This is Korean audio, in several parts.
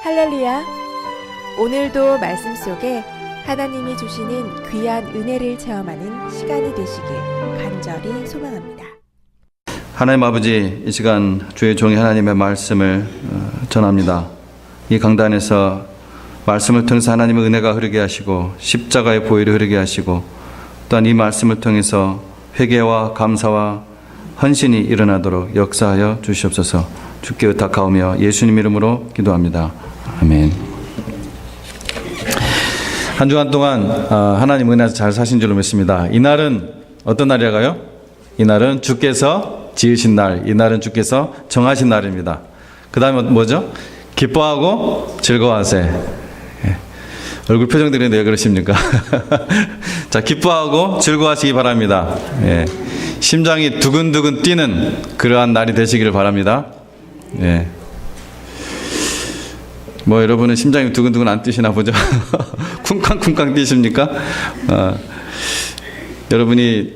할렐루야! 오늘도 말씀 속에 하나님이 주시는 귀한 은혜를 체험하는 시간이 되시길 간절히 소망합니다. 하나님 아버지, 이 시간 주의 종이 하나님의 말씀을 전합니다. 이 강단에서 말씀을 통해서 하나님의 은혜가 흐르게 하시고 십자가의 보혈이 흐르게 하시고 또한 이 말씀을 통해서 회개와 감사와 헌신이 일어나도록 역사하여 주시옵소서. 주께 의탁하오며 예수님 이름으로 기도합니다. 아멘. 한 주간 동안 하나님 은혜에서 잘 사신 줄로 믿습니다. 이날은 어떤 날이라고요? 이날은 주께서 지으신 날, 이날은 주께서 정하신 날입니다. 그 다음에 뭐죠? 기뻐하고 즐거워하세. 얼굴 표정들이 왜 그러십니까? 자, 기뻐하고 즐거워하시기 바랍니다. 예. 심장이 두근두근 뛰는 그러한 날이 되시기를 바랍니다. 예. 뭐 여러분은 심장이 두근두근 안 뛰시나 보죠? 쿵쾅쿵쾅 뛰십니까? 여러분이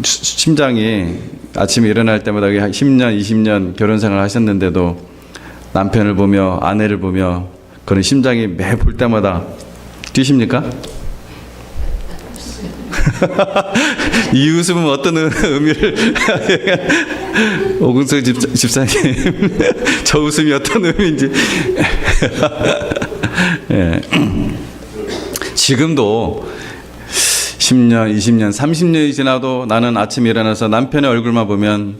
심장이 아침에 일어날 때마다 10년, 20년 결혼 생활 하셨는데도 남편을 보며 아내를 보며 그런 심장이 매 볼 때마다 뛰십니까? 이 웃음은 어떤 의미를 오근석 집사님 저 웃음이 어떤 의미인지 예. 지금도 10년, 20년, 30년이 지나도 나는 아침에 일어나서 남편의 얼굴만 보면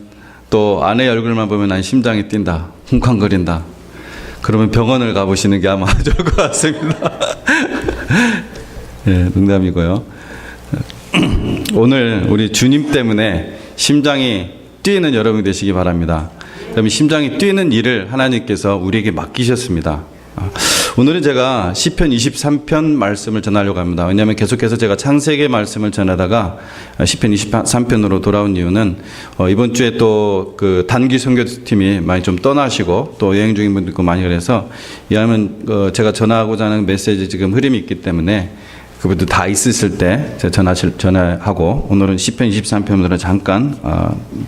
또 아내의 얼굴만 보면 난 심장이 뛴다, 쿵쾅거린다. 그러면 병원을 가보시는 게 아마 좋을 것 같습니다. 예, 농담이고요. 오늘 우리 주님 때문에 심장이 뛰는 여러분이 되시기 바랍니다. 그럼 심장이 뛰는 일을 하나님께서 우리에게 맡기셨습니다. 오늘은 제가 시편 23편 말씀을 전하려고 합니다. 왜냐하면 계속해서 제가 창세기 말씀을 전하다가 시편 23편으로 돌아온 이유는 이번 주에 또 그 단기 선교팀이 많이 좀 떠나시고 또 여행 중인 분도 있고 많이 그래서 이하면 제가 전하고자 하는 메시지 지금 흐름이 있기 때문에 그분들 다 있으실 때 제가 전화하고 오늘은 시편 23편으로 잠깐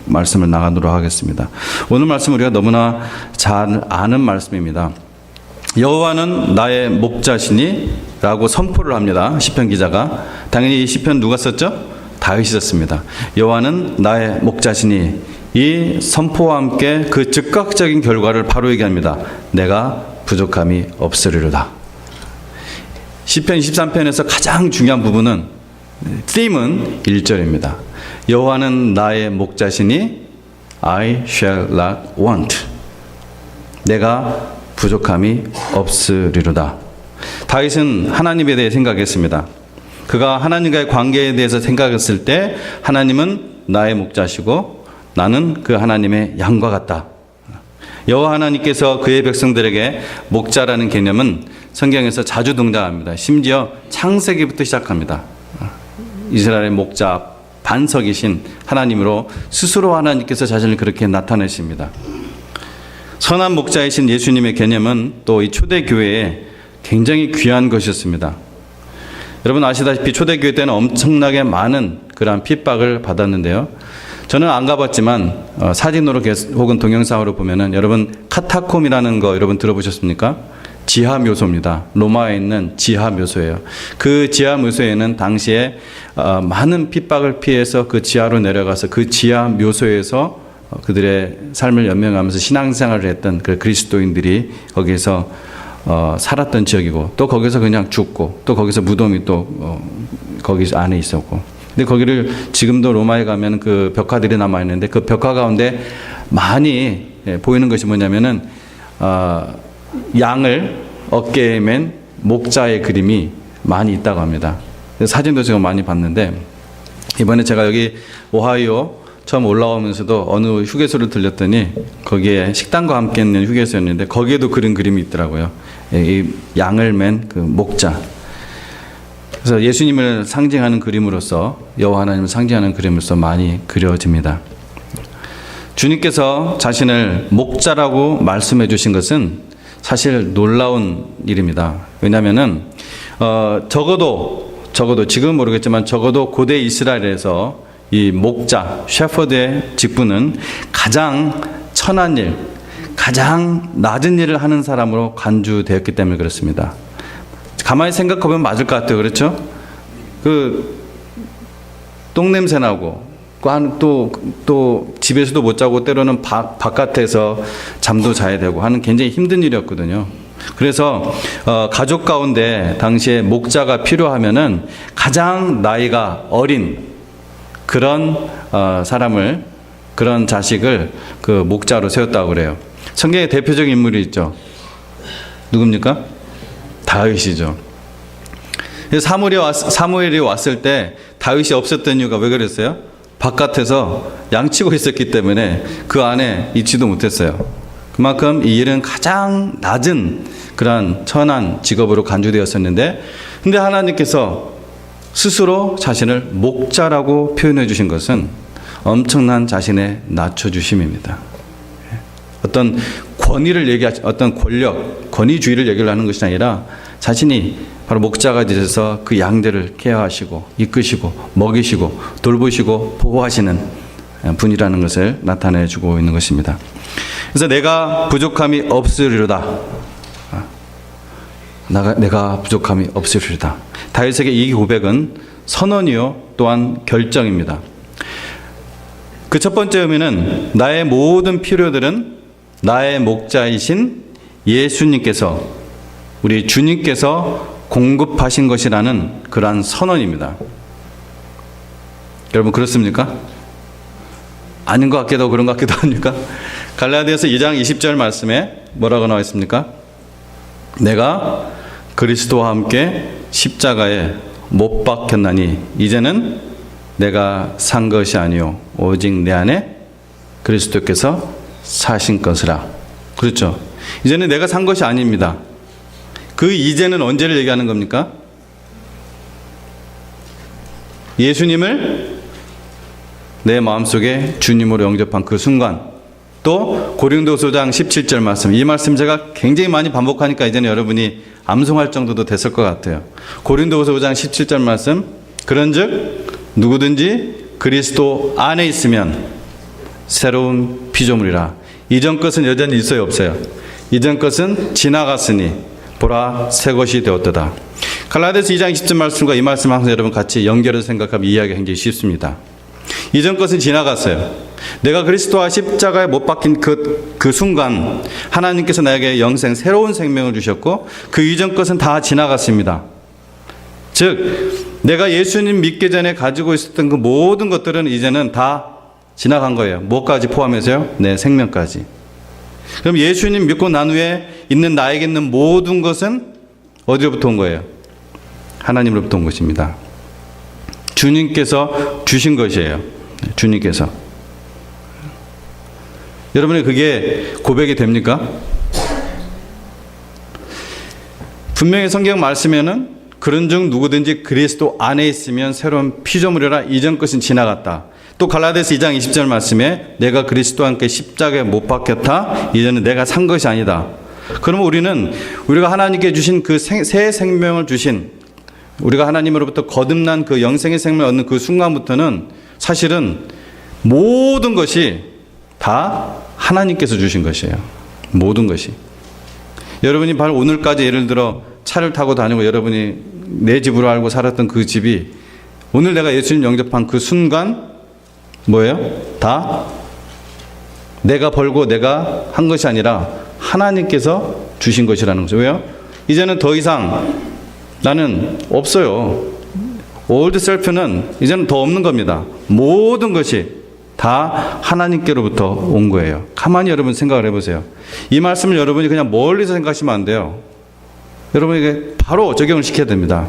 말씀을 나가도록 하겠습니다. 오늘 말씀 우리가 너무나 잘 아는 말씀입니다. 여호와는 나의 목자시니 라고 선포를 합니다. 시편 기자가. 당연히 이 시편 누가 썼죠? 다윗이 썼습니다. 여호와는 나의 목자시니, 이 선포와 함께 그 즉각적인 결과를 바로 얘기합니다. 내가 부족함이 없으리로다. 시편 23편에서 가장 중요한 부분은 theme은 1절입니다. 여호와는 나의 목자시니 I shall not want. 내가 부족함이 없으리로다. 다윗은 하나님에 대해 생각했습니다. 그가 하나님과의 관계에 대해서 생각했을 때 하나님은 나의 목자시고 나는 그 하나님의 양과 같다. 여호와 하나님께서 그의 백성들에게 목자라는 개념은 성경에서 자주 등장합니다. 심지어 창세기부터 시작합니다. 이스라엘의 목자 반석이신 하나님으로 스스로 하나님께서 자신을 그렇게 나타내십니다. 선한 목자이신 예수님의 개념은 또 이 초대교회에 굉장히 귀한 것이었습니다. 여러분 아시다시피 초대교회 때는 엄청나게 많은 그러한 핍박을 받았는데요. 저는 안 가봤지만 사진으로 혹은 동영상으로 보면은 여러분 카타콤이라는 거 여러분 들어보셨습니까? 지하 묘소입니다. 로마에 있는 지하 묘소예요. 그 지하 묘소에는 당시에 많은 핍박을 피해서 그 지하로 내려가서 그 지하 묘소에서 그들의 삶을 연명하면서 신앙생활을 했던 그 그리스도인들이 거기에서 살았던 지역이고 또 거기서 그냥 죽고 또 거기서 무덤이 또 거기 안에 있었고, 근데 거기를 지금도 로마에 가면 그 벽화들이 남아 있는데 그 벽화 가운데 많이 보이는 것이 뭐냐면은 양을 어깨에 맨 목자의 그림이 많이 있다고 합니다. 사진도 제가 많이 봤는데 이번에 제가 여기 오하이오 처음 올라오면서도 어느 휴게소를 들렸더니 거기에 식당과 함께 있는 휴게소였는데 거기에도 그런 그림이 있더라고요. 이 양을 맨 그 목자. 그래서 예수님을 상징하는 그림으로서 여호와 하나님을 상징하는 그림으로서 많이 그려집니다. 주님께서 자신을 목자라고 말씀해 주신 것은 사실 놀라운 일입니다. 왜냐하면은 적어도 지금은 모르겠지만 적어도 고대 이스라엘에서 이 목자, 셰퍼드의 직분은 가장 천한 일, 가장 낮은 일을 하는 사람으로 간주되었기 때문에 그렇습니다. 가만히 생각해보면 맞을 것 같아요. 그렇죠? 똥냄새 나고, 또 집에서도 못 자고 때로는 바깥에서 잠도 자야 되고 하는 굉장히 힘든 일이었거든요. 그래서 가족 가운데 당시에 목자가 필요하면은 가장 나이가 어린 그런 사람을, 그런 자식을 그 목자로 세웠다고 그래요. 성경에 대표적인 인물이 있죠. 누굽니까? 다윗이죠. 사무엘이 왔을 때 다윗이 없었던 이유가 왜 그랬어요? 바깥에서 양치고 있었기 때문에 그 안에 있지도 못했어요. 그만큼 이 일은 가장 낮은 그러한 천한 직업으로 간주되었었는데, 근데 하나님께서 스스로 자신을 목자라고 표현해 주신 것은 엄청난 자신의 낮춰주심입니다. 어떤 어떤 권력, 권위주의를 얘기하는 것이 아니라 자신이 바로 목자가 되셔서 그 양들을 케어하시고 이끄시고 먹이시고 돌보시고 보호하시는 분이라는 것을 나타내 주고 있는 것입니다. 그래서 내가 부족함이 없으리로다. 내가 부족함이 없으리로다. 다윗에게 이 고백은 선언이요 또한 결정입니다. 그 첫 번째 의미는 나의 모든 필요들은 나의 목자이신 예수님께서, 우리 주님께서 공급하신 것이라는 그러한 선언입니다. 여러분 그렇습니까? 아닌 것 같기도 하고 그런 것 같기도 합니까? 갈라디아서 2장 20절 말씀에 뭐라고 나와 있습니까? 내가 그리스도와 함께 십자가에 못 박혔나니 이제는 내가 산 것이 아니요 오직 내 안에 그리스도께서 사신 것이라. 그렇죠? 이제는 내가 산 것이 아닙니다. 그 이제는 언제를 얘기하는 겁니까? 예수님을 내 마음속에 주님으로 영접한 그 순간, 또 고린도서 5장 17절 말씀, 이 말씀 제가 굉장히 많이 반복하니까 이제는 여러분이 암송할 정도도 됐을 것 같아요. 고린도서 5장 17절 말씀, 그런즉 누구든지 그리스도 안에 있으면 새로운 피조물이라. 이전 것은 여전히 있어요, 없어요? 이전 것은 지나갔으니 보라 새 것이 되었도다. 갈라디아서 2장 20절 말씀과 이 말씀 항상 여러분 같이 연결해서 생각하면 이해하기 굉장히 쉽습니다. 이전 것은 지나갔어요. 내가 그리스도와 십자가에 못 박힌 그 순간 하나님께서 나에게 영생, 새로운 생명을 주셨고 그 이전 것은 다 지나갔습니다. 즉 내가 예수님 믿기 전에 가지고 있었던 그 모든 것들은 이제는 다 지나간 거예요. 뭐까지 포함해서요? 내 생명까지. 그럼 예수님 믿고 난 후에 있는 나에게 있는 모든 것은 어디로부터 온 거예요? 하나님으로부터 온 것입니다. 주님께서 주신 것이에요. 주님께서. 여러분이 그게 고백이 됩니까? 분명히 성경 말씀에는 그런즉 누구든지 그리스도 안에 있으면 새로운 피조물이라 이전 것은 지나갔다. 또 갈라디아서 2장 20절 말씀에 내가 그리스도와 함께 십자가에 못 박혔다. 이제는 내가 산 것이 아니다. 그러면 우리가 하나님께 주신 그 새 생명을 주신, 우리가 하나님으로부터 거듭난 그 영생의 생명을 얻는 그 순간부터는 사실은 모든 것이 다 하나님께서 주신 것이에요. 모든 것이. 여러분이 바로 오늘까지 예를 들어 차를 타고 다니고 여러분이 내 집으로 알고 살았던 그 집이 오늘 내가 예수님 영접한 그 순간 뭐예요? 다 내가 벌고 내가 한 것이 아니라 하나님께서 주신 것이라는 거죠. 왜요? 이제는 더 이상 나는 없어요. 올드 셀프는 이제는 더 없는 겁니다. 모든 것이 다 하나님께로부터 온 거예요. 가만히 여러분 생각을 해보세요. 이 말씀을 여러분이 그냥 멀리서 생각하시면 안 돼요. 여러분에게 바로 적용을 시켜야 됩니다.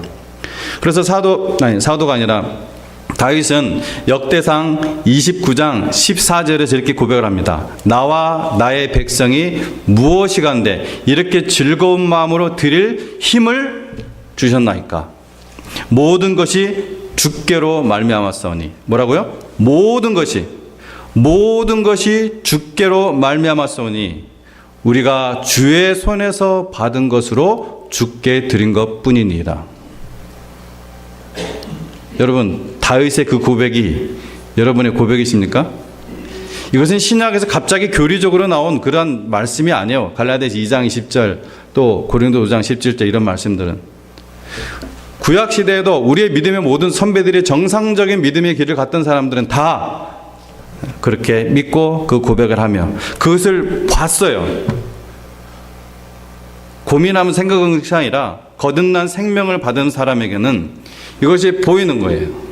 그래서 사도가 아니라 다윗은 역대상 29장 14절에서 이렇게 고백을 합니다. 나와 나의 백성이 무엇이간데 이렇게 즐거운 마음으로 드릴 힘을 주셨나이까. 모든 것이 주께로 말미암았사오니. 뭐라고요? 모든 것이 주께로 말미암았사오니 우리가 주의 손에서 받은 것으로 주께 드린 것뿐이니라. 여러분, 다윗의 그 고백이 여러분의 고백이십니까? 이것은 신약에서 갑자기 교리적으로 나온 그러한 말씀이 아니에요. 갈라디아서 2장 20절 또 고린도 5장 17절 이런 말씀들은 구약 시대에도 우리의 믿음의 모든 선배들이 정상적인 믿음의 길을 갔던 사람들은 다 그렇게 믿고 그 고백을 하며 그것을 봤어요. 고민하면 생각하는 것이 아니라 거듭난 생명을 받은 사람에게는 이것이 보이는 거예요.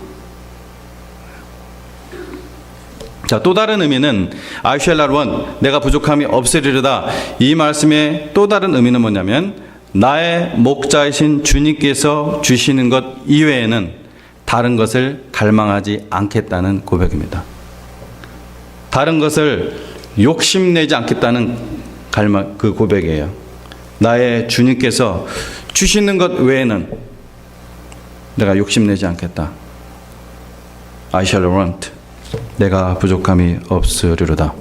자, 또 다른 의미는 I shall not want, 내가 부족함이 없으리로다. 이 말씀의 또 다른 의미는 뭐냐면 나의 목자이신 주님께서 주시는 것 이외에는 다른 것을 갈망하지 않겠다는 고백입니다. 다른 것을 욕심내지 않겠다는 그 고백이에요. 나의 주님께서 주시는 것 외에는 내가 욕심내지 않겠다. I shall want, 내가 부족함이 없으리로다.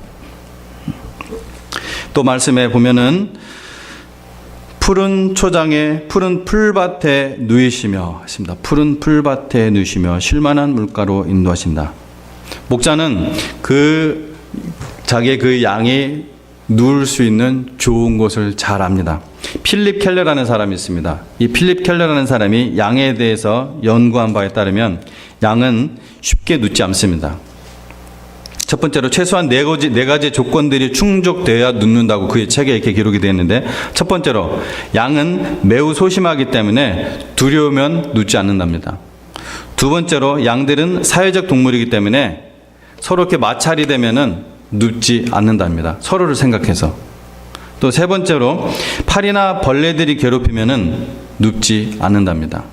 또 말씀에 보면은 푸른 초장에 푸른 풀밭에 누이시며 했습니다. 푸른 풀밭에 누이시며 쉴만한 물가로 인도하신다. 목자는 자기의 그 양이 누울 수 있는 좋은 곳을 잘 압니다. 필립 켈러라는 사람이 있습니다. 이 필립 켈러라는 사람이 양에 대해서 연구한 바에 따르면 양은 쉽게 눕지 않습니다. 첫 번째로 최소한 네 가지 조건들이 충족되어야 눕는다고 그의 책에 이렇게 기록이 되어 있는데, 첫 번째로 양은 매우 소심하기 때문에 두려우면 눕지 않는답니다. 두 번째로 양들은 사회적 동물이기 때문에 서로 이렇게 마찰이 되면은 눕지 않는답니다. 서로를 생각해서. 또 세 번째로 파리나 벌레들이 괴롭히면은 눕지 않는답니다.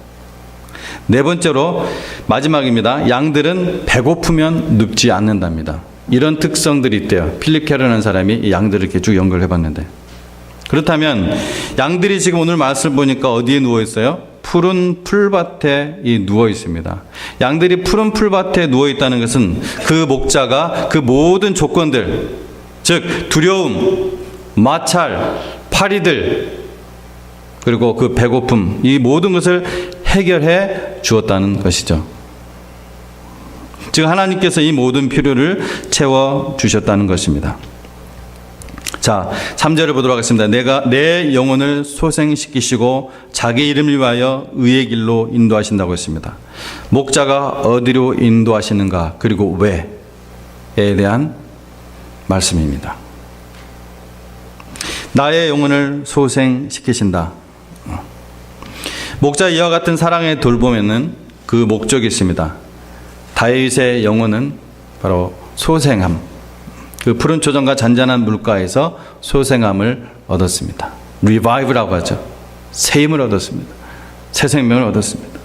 네 번째로 마지막입니다. 양들은 배고프면 눕지 않는답니다. 이런 특성들이 있대요. 필립 캐러라는 사람이 이 양들을 이렇게 쭉 연결해 봤는데, 그렇다면 양들이 지금 오늘 말씀을 보니까 어디에 누워 있어요? 푸른 풀밭에 누워 있습니다. 양들이 푸른 풀밭에 누워 있다는 것은 그 목자가 그 모든 조건들, 즉 두려움, 마찰, 파리들, 그리고 그 배고픔, 이 모든 것을 해결해 주었다는 것이죠. 즉 하나님께서 이 모든 필요를 채워 주셨다는 것입니다. 자, 3절을 보도록 하겠습니다. 내가 내 영혼을 소생시키시고 자기 이름을 위하여 의의 길로 인도하신다고 했습니다. 목자가 어디로 인도하시는가, 그리고 왜에 대한 말씀입니다. 나의 영혼을 소생시키신다. 목자 이와 같은 사랑의 돌봄에는 그 목적이 있습니다. 다윗의 영혼은 바로 소생함, 그 푸른 초장과 잔잔한 물가에서 소생함을 얻었습니다. revive라고 하죠. 새 힘을 얻었습니다. 새 생명을 얻었습니다.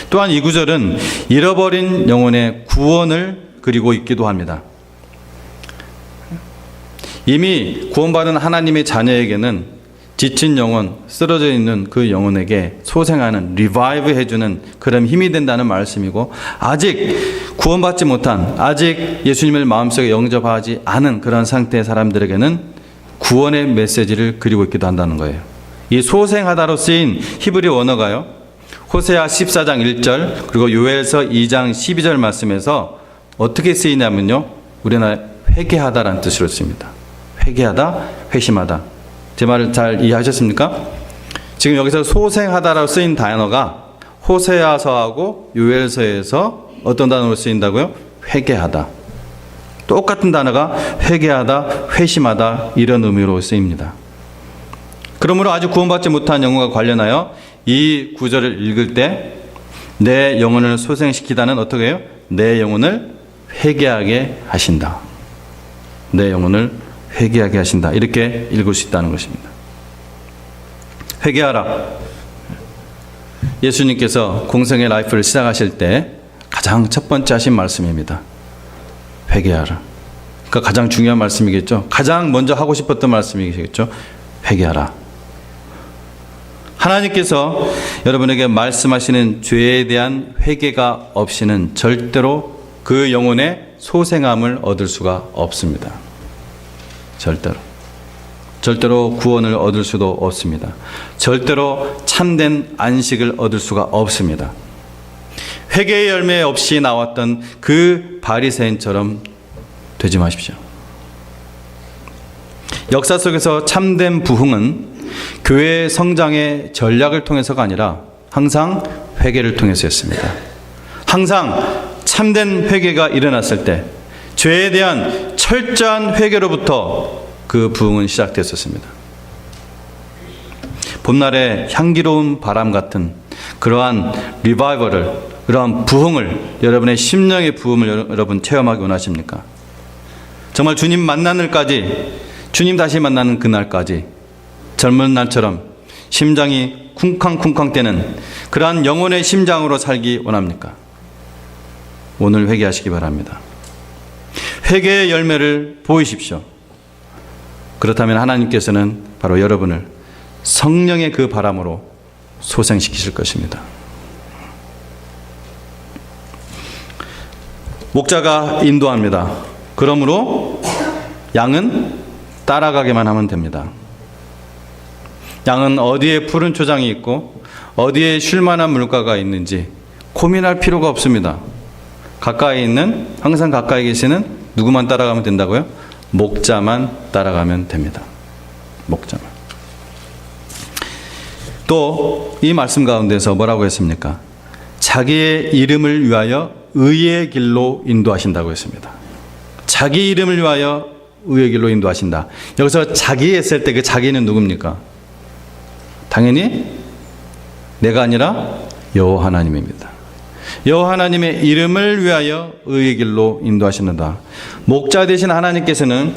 또한 이 구절은 잃어버린 영혼의 구원을 그리고 있기도 합니다. 이미 구원받은 하나님의 자녀에게는 지친 영혼, 쓰러져 있는 그 영혼에게 소생하는, 리바이브 해주는 그런 힘이 된다는 말씀이고, 아직 구원받지 못한, 아직 예수님을 마음속에 영접하지 않은 그런 상태의 사람들에게는 구원의 메시지를 그리고 있기도 한다는 거예요. 이 소생하다로 쓰인 히브리 원어가요, 호세아 14장 1절 그리고 요엘서 2장 12절 말씀에서 어떻게 쓰이냐면요, 우리나라 회개하다라는 뜻으로 씁니다. 회개하다, 회심하다. 제 말을 잘 이해하셨습니까? 지금 여기서 소생하다라고 쓰인 단어가 호세아서하고 요엘서에서 어떤 단어로 쓰인다고요? 회개하다. 똑같은 단어가 회개하다, 회심하다, 이런 의미로 쓰입니다. 그러므로 아직 구원받지 못한 영혼과 관련하여 이 구절을 읽을 때 내 영혼을 소생시키다는 어떻게 해요? 내 영혼을 회개하게 하신다. 내 영혼을 회개하게 하신다. 이렇게 읽을 수 있다는 것입니다. 회개하라. 예수님께서 공생의 라이프를 시작하실 때 가장 첫 번째 하신 말씀입니다. 회개하라. 그러니까 가장 중요한 말씀이겠죠. 가장 먼저 하고 싶었던 말씀이겠죠. 회개하라. 하나님께서 여러분에게 말씀하시는 죄에 대한 회개가 없이는 절대로 그 영혼의 소생함을 얻을 수가 없습니다. 절대로 구원을 얻을 수도 없습니다. 절대로 참된 안식을 얻을 수가 없습니다. 회개의 열매 없이 나왔던 그 바리새인처럼 되지 마십시오. 역사 속에서 참된 부흥은 교회의 성장의 전략을 통해서가 아니라 항상 회개를 통해서였습니다. 항상 참된 회개가 일어났을 때 죄에 대한 철저한 회개로부터 그 부흥은 시작됐었습니다. 봄날의 향기로운 바람 같은 그러한 리바이벌을, 그러한 부흥을, 여러분의 심령의 부흥을 여러분 체험하기 원하십니까? 정말 주님 만나는 날까지, 주님 다시 만나는 그날까지 젊은 날처럼 심장이 쿵쾅쿵쾅 뛰는 그러한 영혼의 심장으로 살기 원합니까? 오늘 회개하시기 바랍니다. 회개의 열매를 보이십시오. 그렇다면 하나님께서는 바로 여러분을 성령의 그 바람으로 소생시키실 것입니다. 목자가 인도합니다. 그러므로 양은 따라가기만 하면 됩니다. 양은 어디에 푸른 초장이 있고 어디에 쉴만한 물가가 있는지 고민할 필요가 없습니다. 항상 가까이 계시는 누구만 따라가면 된다고요? 목자만 따라가면 됩니다. 목자만. 또 이 말씀 가운데서 뭐라고 했습니까? 자기의 이름을 위하여 의의 길로 인도하신다고 했습니다. 자기 이름을 위하여 의의 길로 인도하신다. 여기서 자기 했을 때 그 자기는 누굽니까? 당연히 내가 아니라 여호와 하나님입니다. 여호와 하나님의 이름을 위하여 의의 길로 인도하시는다. 목자 되신 하나님께서는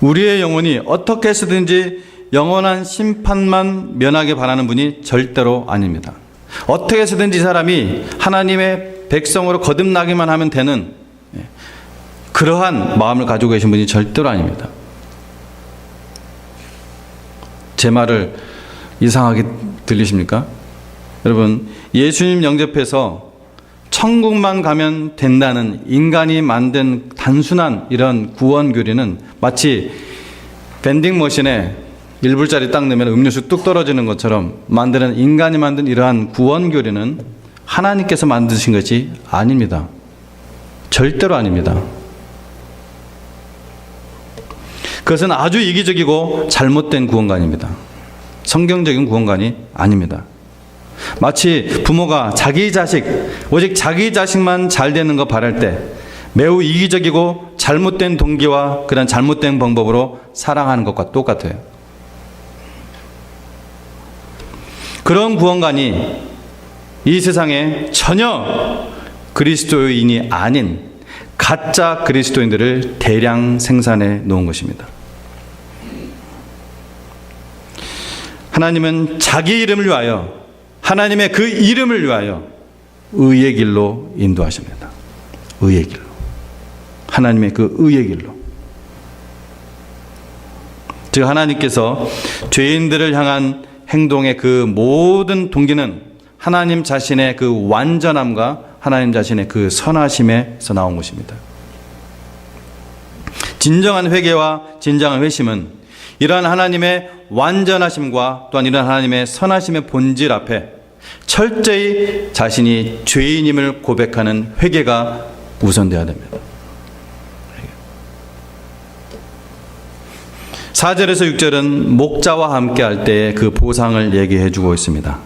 우리의 영혼이 어떻게 해서든지 영원한 심판만 면하게 바라는 분이 절대로 아닙니다. 어떻게 해서든지 사람이 하나님의 백성으로 거듭나기만 하면 되는 그러한 마음을 가지고 계신 분이 절대로 아닙니다. 제 말을 이상하게 들리십니까? 여러분, 예수님 영접해서 천국만 가면 된다는 인간이 만든 단순한 이런 구원 교리는 마치 밴딩 머신에 1불짜리 딱 넣으면 음료수 뚝 떨어지는 것처럼 만드는 인간이 만든 이러한 구원 교리는 하나님께서 만드신 것이 아닙니다. 절대로 아닙니다. 그것은 아주 이기적이고 잘못된 구원관입니다. 성경적인 구원관이 아닙니다. 마치 부모가 자기 자식, 오직 자기 자식만 잘 되는 거 바랄 때 매우 이기적이고 잘못된 동기와 그런 잘못된 방법으로 사랑하는 것과 똑같아요. 그런 구원관이 이 세상에 전혀 그리스도인이 아닌 가짜 그리스도인들을 대량 생산해 놓은 것입니다. 하나님은 자기 이름을 위하여, 하나님의 그 이름을 위하여 의의 길로 인도하십니다. 의의 길로. 하나님의 그 의의 길로. 즉 하나님께서 죄인들을 향한 행동의 그 모든 동기는 하나님 자신의 그 완전함과 하나님 자신의 그 선하심에서 나온 것입니다. 진정한 회개와 진정한 회심은 이러한 하나님의 완전하심과 또한 이러한 하나님의 선하심의 본질 앞에 철저히 자신이 죄인임을 고백하는 회개가 우선되어야 됩니다. 4절에서 6절은 목자와 함께 할 때의 그 보상을 얘기해 주고 있습니다.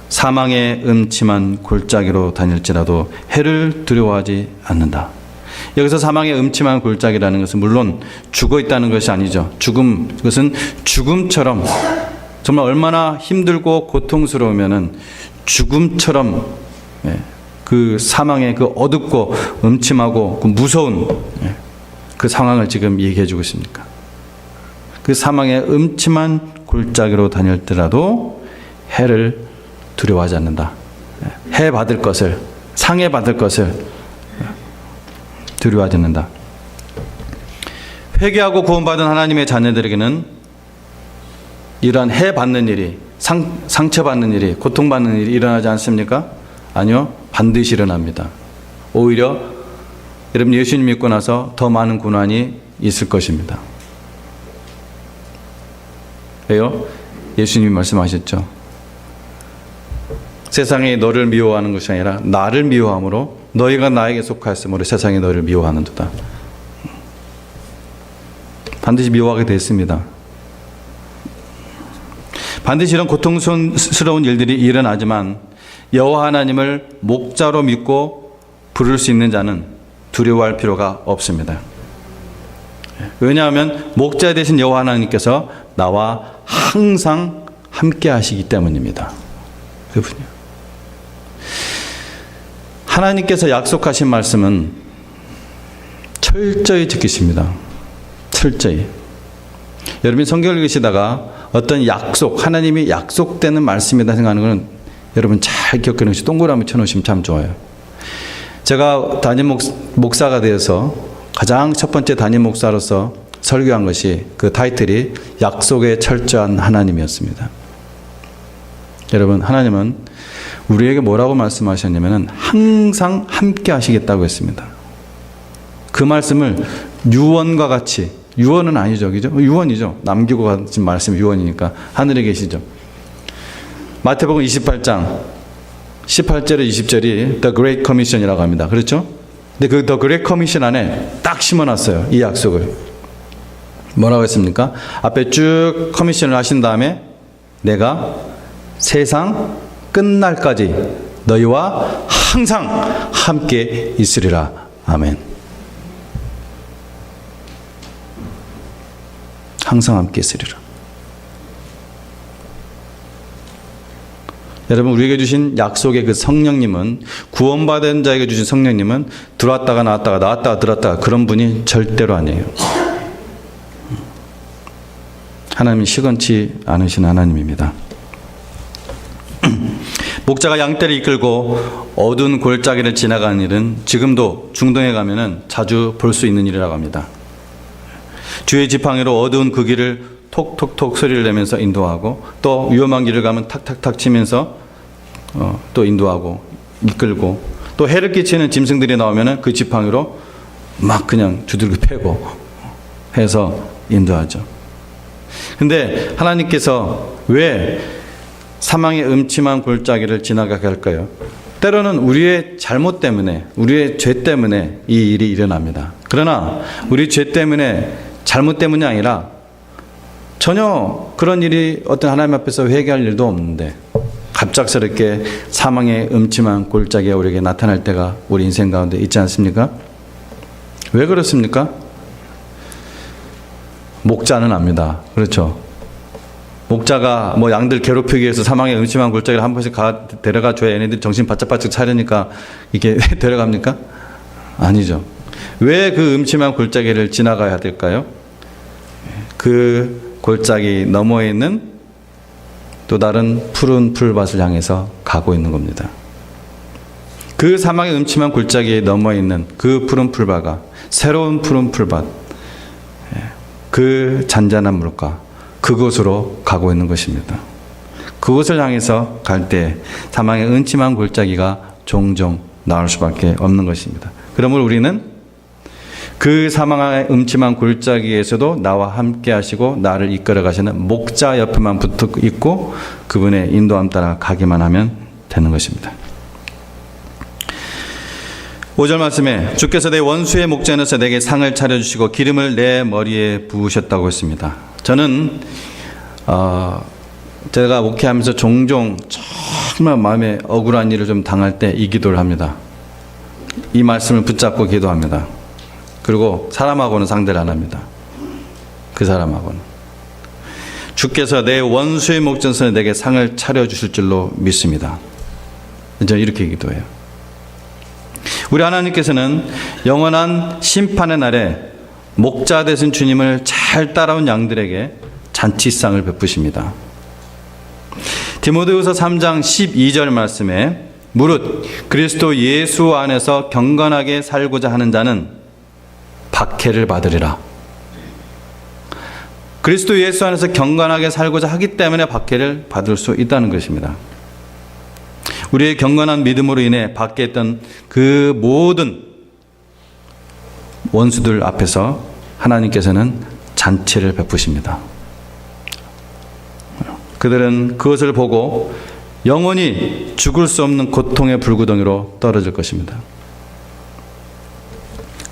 사망의 음침한 골짜기로 다닐지라도 해를 두려워하지 않는다. 여기서 사망의 음침한 골짜기라는 것은 물론 죽어 있다는 것이 아니죠. 그것은 죽음처럼 정말 얼마나 힘들고 고통스러우면은 죽음처럼 그 사망의 그 어둡고 음침하고 그 무서운 그 상황을 지금 얘기해 주고 있습니까? 그 사망의 음침한 골짜기로 다닐더라도 해를 두려워하지 않는다. 해 받을 것을, 상해 받을 것을 두려워하지 않는다. 회개하고 구원받은 하나님의 자녀들에게는 이러한 해 받는 일이, 상처받는 일이, 고통받는 일이 일어나지 않습니까? 아니요, 반드시 일어납니다. 오히려 여러분 예수님 믿고 나서 더 많은 고난이 있을 것입니다. 왜요? 예수님이 말씀하셨죠. 세상이 너를 미워하는 것이 아니라 나를 미워함으로 너희가 나에게 속하였으므로 세상이 너를 미워하는도다. 반드시 미워하게 되어 있습니다. 반드시 이런 고통스러운 일들이 일어나지만 여호와 하나님을 목자로 믿고 부를 수 있는 자는 두려워할 필요가 없습니다. 왜냐하면 목자 되신 여호와 하나님께서 나와 항상 함께 하시기 때문입니다. 그분이요. 하나님께서 약속하신 말씀은 철저히 지키십니다. 철저히. 여러분이 성경을 읽으시다가 어떤 약속, 하나님이 약속되는 말씀이다 생각하는 것은 여러분 잘 기억해 놓으시고 동그라미 쳐놓으시면 참 좋아요. 제가 담임 목사가 되어서 가장 첫 번째 담임 목사로서 설교한 것이 그 타이틀이 약속의 철저한 하나님이었습니다. 여러분, 하나님은 우리에게 뭐라고 말씀하셨냐면 항상 함께 하시겠다고 했습니다. 그 말씀을 유언과 같이, 유언은 아니죠, 그죠? 유언이죠. 남기고 가신 말씀이 유언이니까 하늘에 계시죠. 마태복음 28장 18절에 20절이 The Great Commission이라고 합니다. 그렇죠? 근데 그 The Great Commission 안에 딱 심어놨어요. 이 약속을. 뭐라고 했습니까? 앞에 쭉 커미션을 하신 다음에 내가 세상 끝날까지 너희와 항상 함께 있으리라. 아멘. 항상 함께 있으리라. 여러분, 우리에게 주신 약속의 그 성령님은, 구원받은 자에게 주신 성령님은 들어왔다가 나왔다가 나왔다가 들어왔다가 그런 분이 절대로 아니에요. 하나님이 시건치 않으신 하나님입니다. 목자가 양떼를 이끌고 어두운 골짜기를 지나가는 일은 지금도 중동에 가면은 자주 볼 수 있는 일이라고 합니다. 주의 지팡이로 어두운 그 길을 톡톡톡 소리를 내면서 인도하고, 또 위험한 길을 가면 탁탁탁 치면서 또 인도하고 이끌고, 또 해를 끼치는 짐승들이 나오면은 그 지팡이로 막 그냥 두들겨 패고 해서 인도하죠. 근데 하나님께서 왜 사망의 음침한 골짜기를 지나가게 할까요? 때로는 우리의 잘못 때문에, 우리의 죄 때문에 이 일이 일어납니다. 그러나 우리 죄 때문에, 잘못 때문이 아니라 전혀 그런 일이 어떤 하나님 앞에서 회개할 일도 없는데 갑작스럽게 사망의 음침한 골짜기가 우리에게 나타날 때가 우리 인생 가운데 있지 않습니까? 왜 그렇습니까? 목자는 압니다. 그렇죠? 목자가 뭐 양들 괴롭히기 위해서 사망의 음침한 골짜기를 한 번씩 데려가 줘야 얘네들이 정신 바짝바짝 차리니까 이게 데려갑니까? 아니죠. 왜 그 음침한 골짜기를 지나가야 될까요? 그 골짜기 너머에 있는 또 다른 푸른 풀밭을 향해서 가고 있는 겁니다. 그 사망의 음침한 골짜기에 넘어 있는 그 푸른 풀밭과 새로운 푸른 풀밭, 그 잔잔한 물가, 그곳으로 가고 있는 것입니다. 그곳을 향해서 갈 때 사망의 음침한 골짜기가 종종 나올 수밖에 없는 것입니다. 그러므로 우리는 그 사망의 음침한 골짜기에서도 나와 함께 하시고 나를 이끌어 가시는 목자 옆에만 붙어 있고 그분의 인도함 따라 가기만 하면 되는 것입니다. 5절 말씀에 주께서 내 원수의 목전에서 내게 상을 차려주시고 기름을 내 머리에 부으셨다고 했습니다. 저는 제가 목회하면서 종종 정말 마음에 억울한 일을 좀 당할 때 이 기도를 합니다. 이 말씀을 붙잡고 기도합니다. 그리고 사람하고는 상대를 안 합니다. 그 사람하고는. 주께서 내 원수의 목전에서 내게 상을 차려주실 줄로 믿습니다. 저는 이렇게 기도해요. 우리 하나님께서는 영원한 심판의 날에 목자 되신 주님을 잘 따라온 양들에게 잔치상을 베푸십니다. 디모데후서 3장 12절 말씀에 무릇 그리스도 예수 안에서 경건하게 살고자 하는 자는 박해를 받으리라. 그리스도 예수 안에서 경건하게 살고자 하기 때문에 박해를 받을 수 있다는 것입니다. 우리의 경건한 믿음으로 인해 받게 했던 그 모든 원수들 앞에서 하나님께서는 잔치를 베푸십니다. 그들은 그것을 보고 영원히 죽을 수 없는 고통의 불구덩이로 떨어질 것입니다.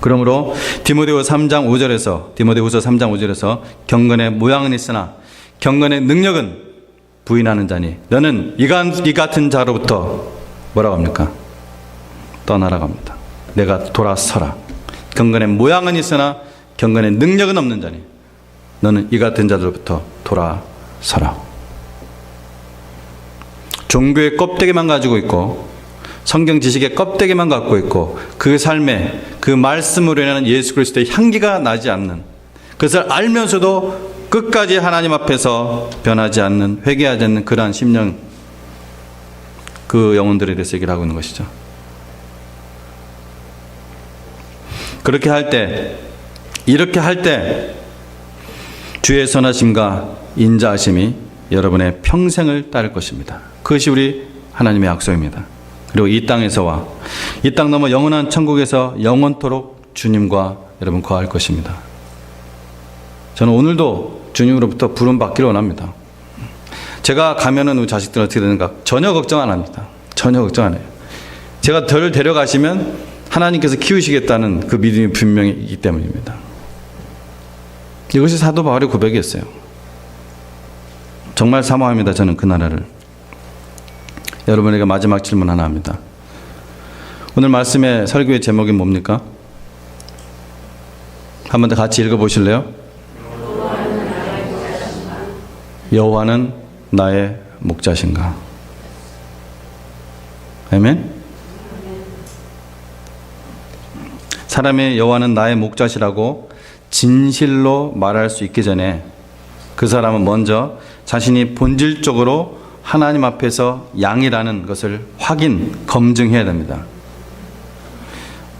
그러므로 디모데후서 3장 5절에서 경건의 모양은 있으나 경건의 능력은 부인하는 자니 너는 이 같은 자로부터 뭐라고 합니까? 떠나라고 합니다. 내가 돌아서라. 경건의 모양은 있으나 경건의 능력은 없는 자니 너는 이 같은 자들로부터 돌아서라. 종교의 껍데기만 가지고 있고 성경 지식의 껍데기만 갖고 있고 그 삶에 그 말씀으로 인한 예수 그리스도의 향기가 나지 않는, 그것을 알면서도 끝까지 하나님 앞에서 변하지 않는, 회개하지 않는 그러한 심령, 그 영혼들에 대해서 얘기를 하고 있는 것이죠. 그렇게 할 때, 이렇게 할 때 주의 선하심과 인자하심이 여러분의 평생을 따를 것입니다. 그것이 우리 하나님의 약속입니다. 그리고 이 땅에서와 이 땅 넘어 영원한 천국에서 영원토록 주님과 여러분 거할 것입니다. 저는 오늘도 주님으로부터 부름 받기를 원합니다. 제가 가면은 우리 자식들은 어떻게 되는가 전혀 걱정 안 합니다. 전혀 걱정 안 해요. 제가 저를 데려가시면 하나님께서 키우시겠다는 그 믿음이 분명히 있기 때문입니다. 이것이 사도 바울의 고백이었어요. 정말 사모합니다. 저는 그 나라를. 여러분에게 마지막 질문 하나 합니다. 오늘 말씀의 설교의 제목이 뭡니까? 한 번 더 같이 읽어보실래요? 여호와는 나의 목자신가? 아멘? 사람의 여호와는 나의 목자시라고 진실로 말할 수 있기 전에 그 사람은 먼저 자신이 본질적으로 하나님 앞에서 양이라는 것을 검증해야 됩니다.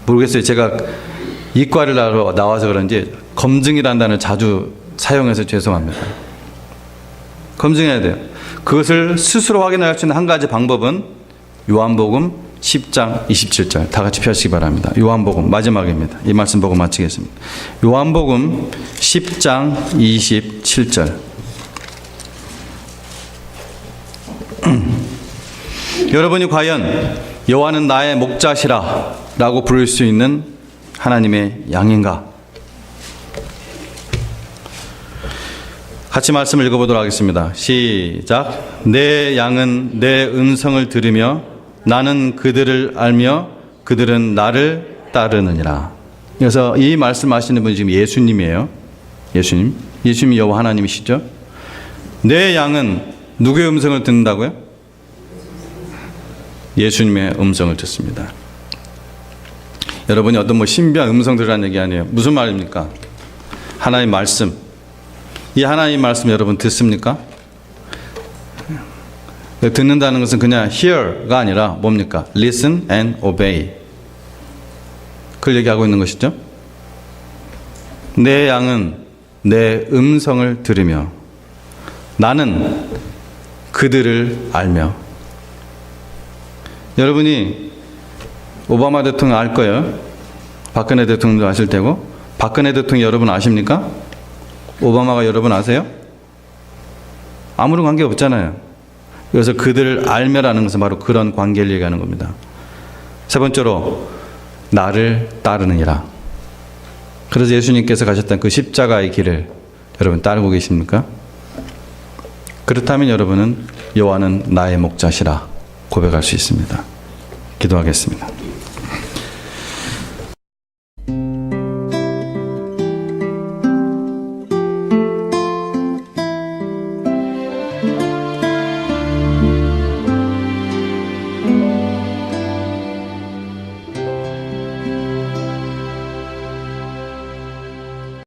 모르겠어요. 제가 이과를 나와서 그런지 검증이라는 단어를 자주 사용해서 죄송합니다. 검증해야 돼요. 그것을 스스로 확인할 수 있는 한 가지 방법은 요한복음 10장 27절 다 같이 펴시기 바랍니다. 요한복음 마지막입니다. 이 말씀 보고 마치겠습니다. 요한복음 10장 27절. 여러분이 과연 여호와는 나의 목자시라 라고 부를 수 있는 하나님의 양인가? 같이 말씀을 읽어보도록 하겠습니다. 시작. 내 양은 내 음성을 들으며 나는 그들을 알며 그들은 나를 따르느니라. 그래서 이 말씀하시는 분이 지금 예수님이에요. 예수님이 여호와 하나님이시죠. 내 양은 누구의 음성을 듣는다고요? 예수님의 음성을 듣습니다. 여러분이 어떤 신비한 음성 들으라는 얘기 아니에요. 무슨 말입니까? 하나님의 말씀. 이 하나님의 말씀 여러분 듣습니까? 듣는다는 것은 그냥 hear가 아니라 뭡니까? listen and obey. 그걸 얘기하고 있는 것이죠. 내 양은 내 음성을 들으며 나는 그들을 알며. 여러분이 오바마 대통령 알 거예요. 박근혜 대통령도 아실 테고. 박근혜 대통령 여러분 아십니까? 오바마가 여러분 아세요? 아무런 관계 없잖아요. 그래서 그들을 알며라는 것은 바로 그런 관계를 얘기하는 겁니다. 세 번째로 나를 따르느니라. 그래서 예수님께서 가셨던 그 십자가의 길을 여러분 따르고 계십니까? 그렇다면 여러분은 여호와는 나의 목자시라 고백할 수 있습니다. 기도하겠습니다.